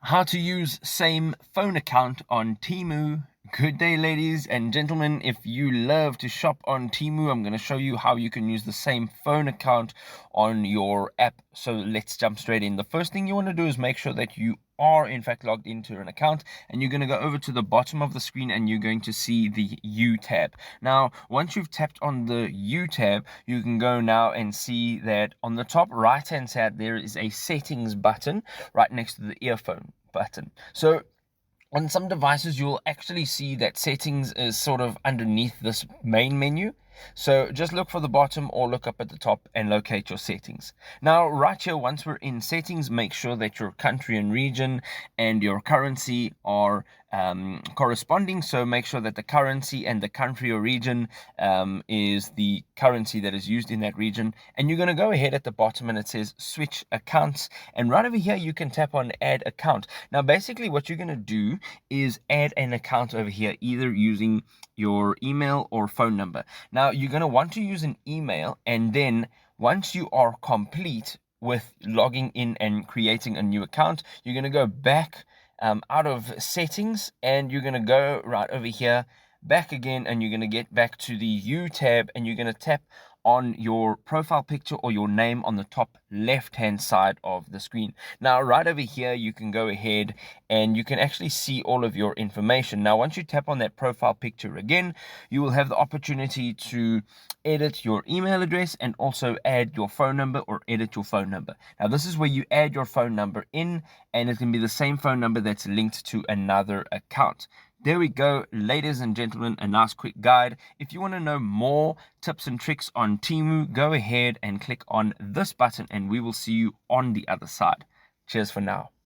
How to use same phone account on Temu. Good day, ladies and gentlemen. If you love to shop on Temu, I'm going to show you how you can use the same phone account on your app. So let's jump straight in. The first thing you want to do is make sure that you are in fact logged into an account, and you're going to go over to the bottom of the screen and you're going to see the U tab. Now, once you've tapped on the U tab, you can go now and see that on the top right hand side there is a settings button right next to the earphone button. So on some devices, you'll actually see that settings is sort of underneath this main menu. So just look for the bottom or look up at the top and locate your settings. Now, right here, once we're in settings, make sure that your country and region and your currency are corresponding. So make sure that the currency and the country or region is the currency that is used in that region. And you're going to go ahead at the bottom and it says switch accounts. And right over here, you can tap on add account. Now, basically what you're going to do is add an account over here, either using your email or phone number. Now, you're going to want to use an email, and then once you are complete with logging in and creating a new account, you're going to go back out of settings, and you're going to go right over here back again, and you're going to get back to the U tab, and you're going to tap on your profile picture or your name on the top left hand side of the screen. Now, right over here, you can go ahead and you can actually see all of your information. Now, once you tap on that profile picture again, you will have the opportunity to edit your email address and also add your phone number or edit your phone number. Now, this is where you add your phone number in, and it can be the same phone number that's linked to another account. There we go, ladies and gentlemen, a nice quick guide. If you want to know more tips and tricks on Temu, go ahead and click on this button and we will see you on the other side. Cheers for now.